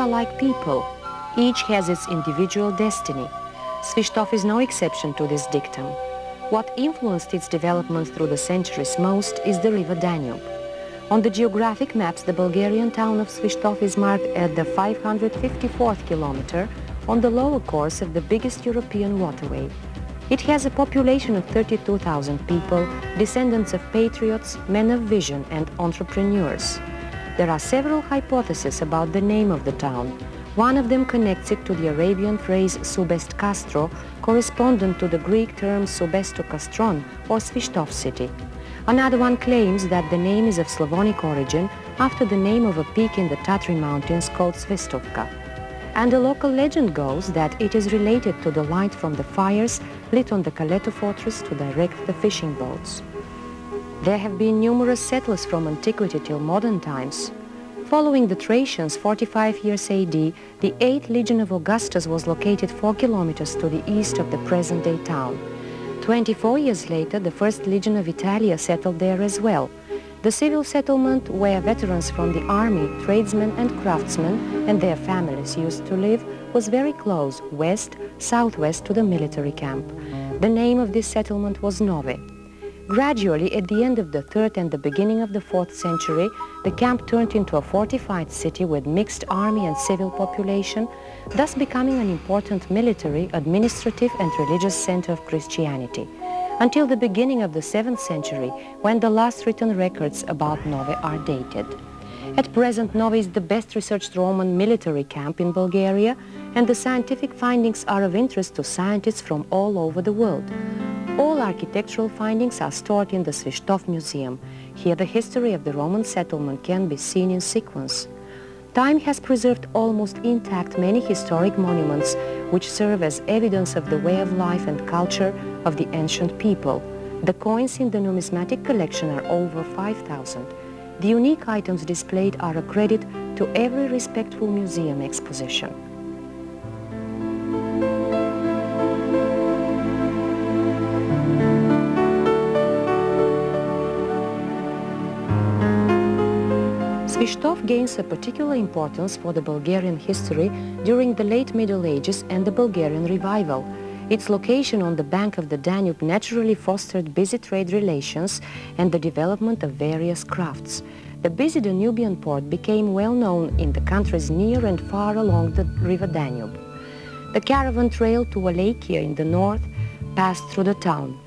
are like people. Each has its individual destiny. Svishtov is no exception to this dictum. What influenced its development through the centuries most is the river Danube. On the geographic maps, the Bulgarian town of Svishtov is marked at the 554th kilometer on the lower course of the biggest European waterway. It has a population of 32,000 people, descendants of patriots, men of vision and entrepreneurs. There are several hypotheses about the name of the town. One of them connects it to the Arabian phrase subest Castro, correspondent to the Greek term subesto Castron, or Svishtov city. Another one claims that the name is of Slavonic origin after the name of a peak in the Tatry Mountains called Svistovka. And a local legend goes that it is related to the light from the fires lit on the Kaleto fortress to direct the fishing boats. There have been numerous settlers from antiquity till modern times. Following the Thracians 45 years AD, the 8th Legion of Augustus was located 4 kilometers to the east of the present-day town. 24 years later, the 1st Legion of Italia settled there as well. The civil settlement, where veterans from the army, tradesmen and craftsmen and their families used to live, was very close, west-southwest to the military camp. The name of this settlement was Nove. Gradually, at the end of the 3rd and the beginning of the 4th century, the camp turned into a fortified city with mixed army and civil population, thus becoming an important military, administrative and religious center of Christianity, until the beginning of the 7th century, when the last written records about Nove are dated. At present, Nove is the best researched Roman military camp in Bulgaria, and the scientific findings are of interest to scientists from all over the world. All architectural findings are stored in the Svishtov Museum. Here the history of the Roman settlement can be seen in sequence. Time has preserved almost intact many historic monuments which serve as evidence of the way of life and culture of the ancient people. The coins in the numismatic collection are over 5,000. The unique items displayed are a credit to every respectful museum exposition. Svishtov gains a particular importance for the Bulgarian history during the late Middle Ages and the Bulgarian Revival. Its location on the bank of the Danube naturally fostered busy trade relations and the development of various crafts. The busy Danubian port became well known in the countries near and far along the river Danube. The caravan trail to Wallachia in the north passed through the town.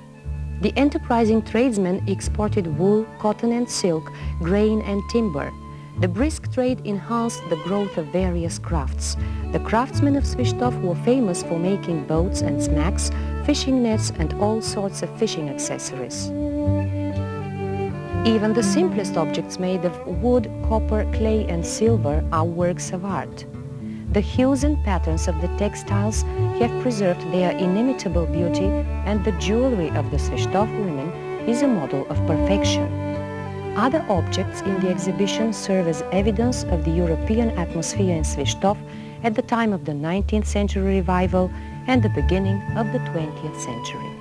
The enterprising tradesmen exported wool, cotton and silk, grain and timber. The brisk trade enhanced the growth of various crafts. The craftsmen of Svishtov were famous for making boats and smacks, fishing nets and all sorts of fishing accessories. Even the simplest objects made of wood, copper, clay and silver are works of art. The hues and patterns of the textiles have preserved their inimitable beauty, and the jewelry of the Svishtov women is a model of perfection. Other objects in the exhibition serve as evidence of the European atmosphere in Svishtov at the time of the 19th century revival and the beginning of the 20th century.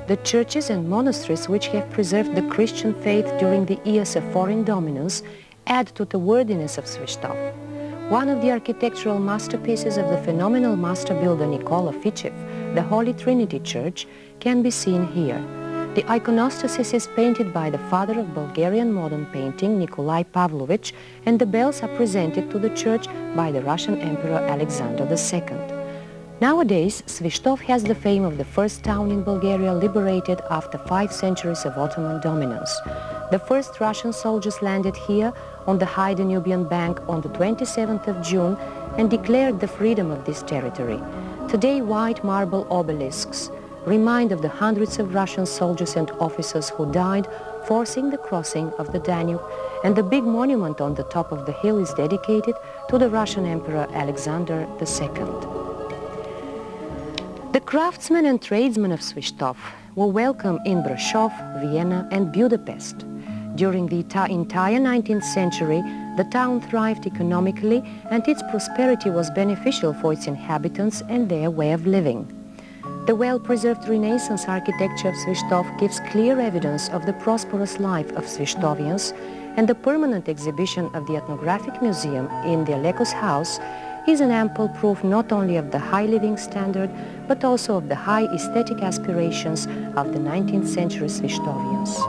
The churches and monasteries which have preserved the Christian faith during the years of foreign dominance add to the worthiness of Svishtov. One of the architectural masterpieces of the phenomenal master builder Nicola Fichev, the Holy Trinity Church, can be seen here. The iconostasis is painted by the father of Bulgarian modern painting, Nikolai Pavlovich, and the bells are presented to the church by the Russian Emperor Alexander II. Nowadays, Svishtov has the fame of the first town in Bulgaria liberated after 5 centuries of Ottoman dominance. The first Russian soldiers landed here on the high Danubian bank on the 27th of June and declared the freedom of this territory. Today, white marble obelisks remind of the hundreds of Russian soldiers and officers who died forcing the crossing of the Danube, and the big monument on the top of the hill is dedicated to the Russian Emperor Alexander II. The craftsmen and tradesmen of Svishtov were welcome in Brasov, Vienna and Budapest. During the entire 19th century, the town thrived economically and its prosperity was beneficial for its inhabitants and their way of living. The well-preserved Renaissance architecture of Svishtov gives clear evidence of the prosperous life of Svishtovians, and the permanent exhibition of the Ethnographic Museum in the Aleko's house is an ample proof not only of the high living standard, but also of the high aesthetic aspirations of the 19th century Svishtovians.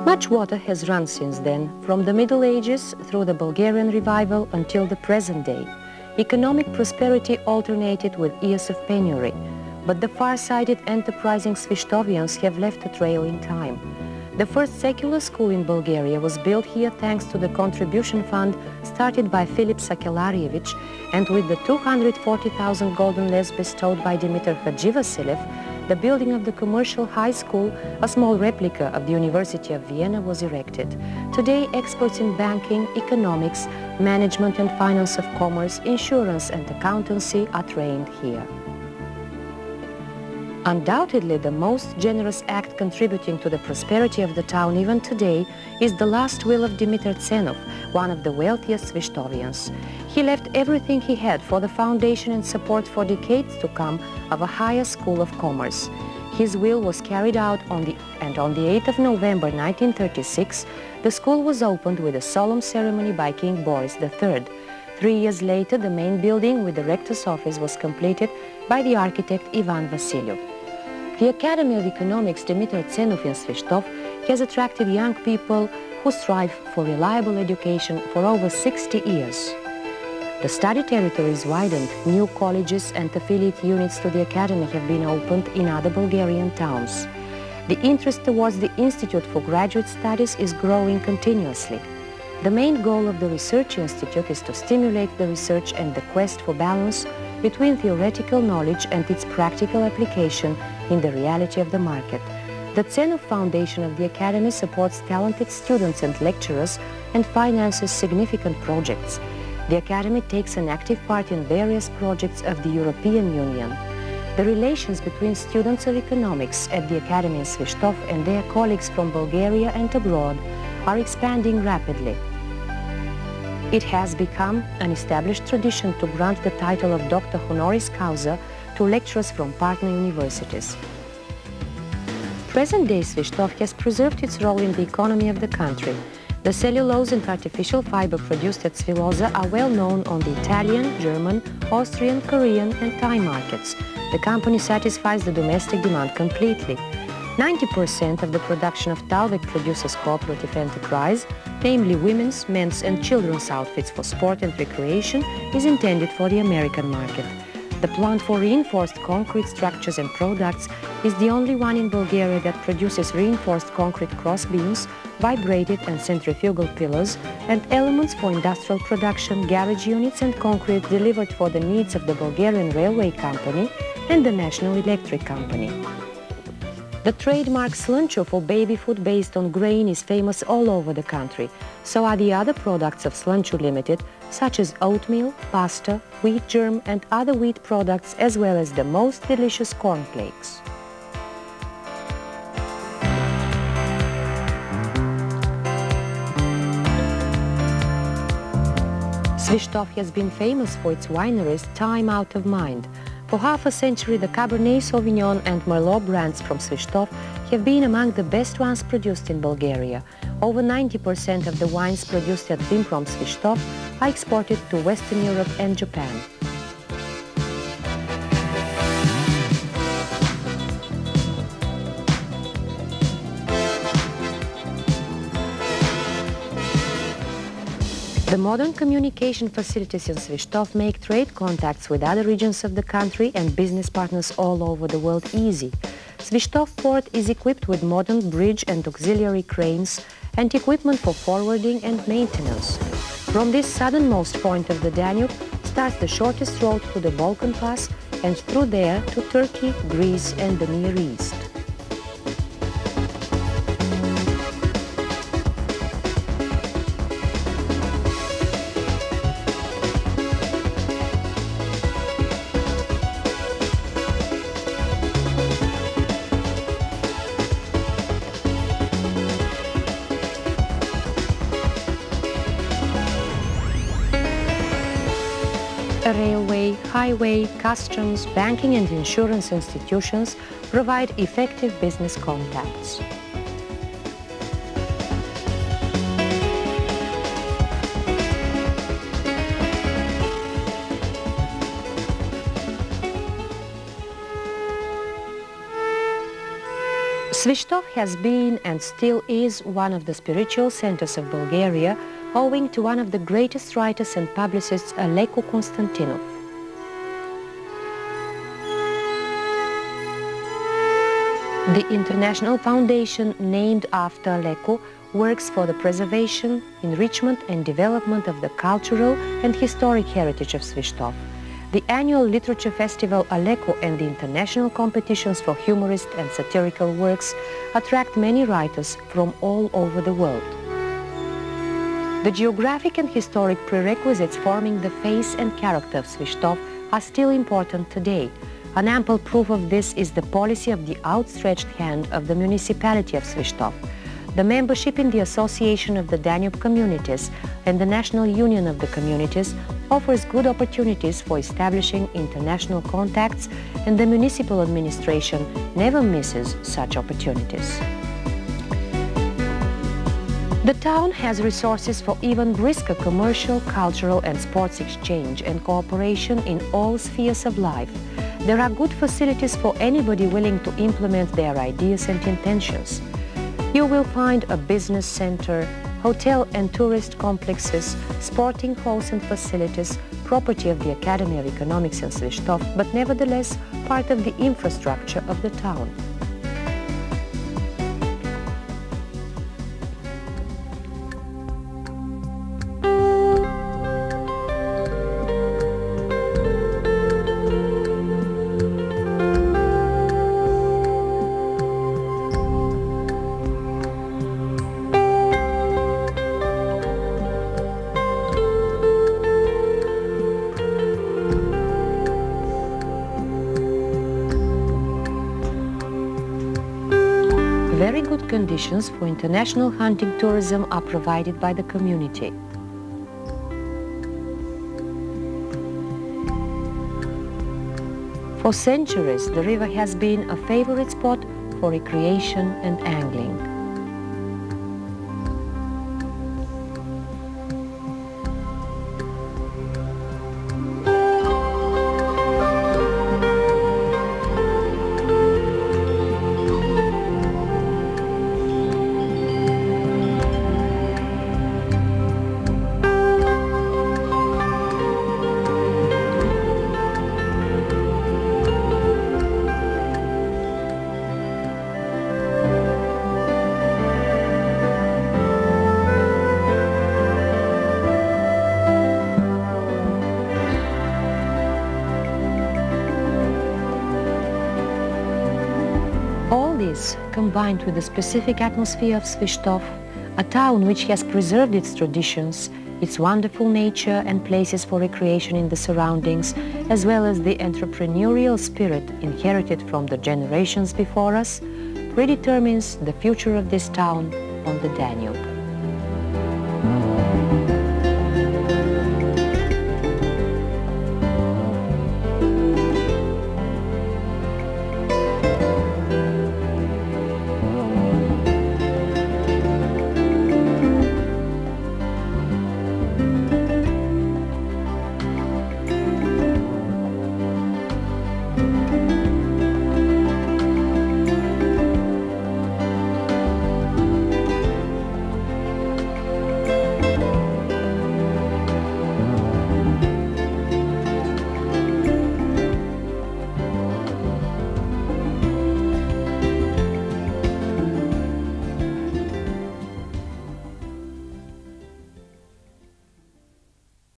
Much water has run since then, from the Middle Ages through the Bulgarian revival until the present day. Economic prosperity alternated with years of penury, but the far-sighted, enterprising Svishtovians have left a trail in time. The first secular school in Bulgaria was built here thanks to the contribution fund started by Filip Sakellarievich, and with the 240,000 golden levs bestowed by Dimitar Hadjivasilev, the building of the commercial high school, a small replica of the University of Vienna, was erected. Today, experts in banking, economics, management and finance of commerce, insurance and accountancy are trained here. Undoubtedly, the most generous act contributing to the prosperity of the town even today is the last will of Dimitar Tsenov, one of the wealthiest Svishtovians. He left everything he had for the foundation and support for decades to come of a higher school of commerce. His will was carried out on the 8th of November 1936, the school was opened with a solemn ceremony by King Boris III. 3 years later, the main building with the rector's office was completed by the architect Ivan Vasiliu. The Academy of Economics Dimitar Tsenov in Svishtov has attracted young people who strive for reliable education for over 60 years. The study territory is widened, new colleges and affiliate units to the Academy have been opened in other Bulgarian towns. The interest towards the Institute for Graduate Studies is growing continuously. The main goal of the Research Institute is to stimulate the research and the quest for balance between theoretical knowledge and its practical application in the reality of the market. The Tsenov Foundation of the Academy supports talented students and lecturers and finances significant projects. The Academy takes an active part in various projects of the European Union. The relations between students of economics at the Academy in Svishtov and their colleagues from Bulgaria and abroad are expanding rapidly. It has become an established tradition to grant the title of Doctor Honoris Causa to lecturers from partner universities. Present-day Svishtov has preserved its role in the economy of the country. The cellulose and artificial fiber produced at Sviloza are well known on the Italian, German, Austrian, Korean and Thai markets. The company satisfies the domestic demand completely. 90% of the production of Talvek produces cooperative enterprise, namely women's, men's and children's outfits for sport and recreation, is intended for the American market. The plant for reinforced concrete structures and products is the only one in Bulgaria that produces reinforced concrete cross beams, vibrated and centrifugal pillars, and elements for industrial production, garage units and concrete delivered for the needs of the Bulgarian Railway Company and the National Electric Company. The trademark Sluncho for baby food based on grain is famous all over the country. So are the other products of Sluncho Limited, such as oatmeal, pasta, wheat germ and other wheat products, as well as the most delicious cornflakes. Svishtov has been famous for its wineries time out of mind. For half a century, the Cabernet Sauvignon and Merlot brands from Svishtov have been among the best ones produced in Bulgaria. Over 90% of the wines produced at Vimprom Svishtov are exported to Western Europe and Japan. The modern communication facilities in Svishtov make trade contacts with other regions of the country and business partners all over the world easy. Svishtov port is equipped with modern bridge and auxiliary cranes and equipment for forwarding and maintenance. From this southernmost point of the Danube starts the shortest road to the Balkan Pass and through there to Turkey, Greece and the Near East. A railway, highway, customs, banking and insurance institutions provide effective business contacts. Svishtov has been and still is one of the spiritual centers of Bulgaria, owing to one of the greatest writers and publicists, Aleco Constantinov. The international foundation named after Aleco works for the preservation, enrichment and development of the cultural and historic heritage of Svishtov. The annual literature festival Aleco and the international competitions for humorist and satirical works attract many writers from all over the world. The geographic and historic prerequisites forming the face and character of Svishtov are still important today. An ample proof of this is the policy of the outstretched hand of the municipality of Svishtov. The membership in the Association of the Danube Communities and the National Union of the Communities offers good opportunities for establishing international contacts, and the municipal administration never misses such opportunities. The town has resources for even brisker commercial, cultural and sports exchange and cooperation in all spheres of life. There are good facilities for anybody willing to implement their ideas and intentions. You will find a business center, hotel and tourist complexes, sporting halls and facilities, property of the Academy of Economics in Svishtov, but nevertheless part of the infrastructure of the town. Very good conditions for international hunting tourism are provided by the community. For centuries, the river has been a favorite spot for recreation and angling. This, combined with the specific atmosphere of Svishtov, a town which has preserved its traditions, its wonderful nature and places for recreation in the surroundings, as well as the entrepreneurial spirit inherited from the generations before us, predetermines the future of this town on the Danube.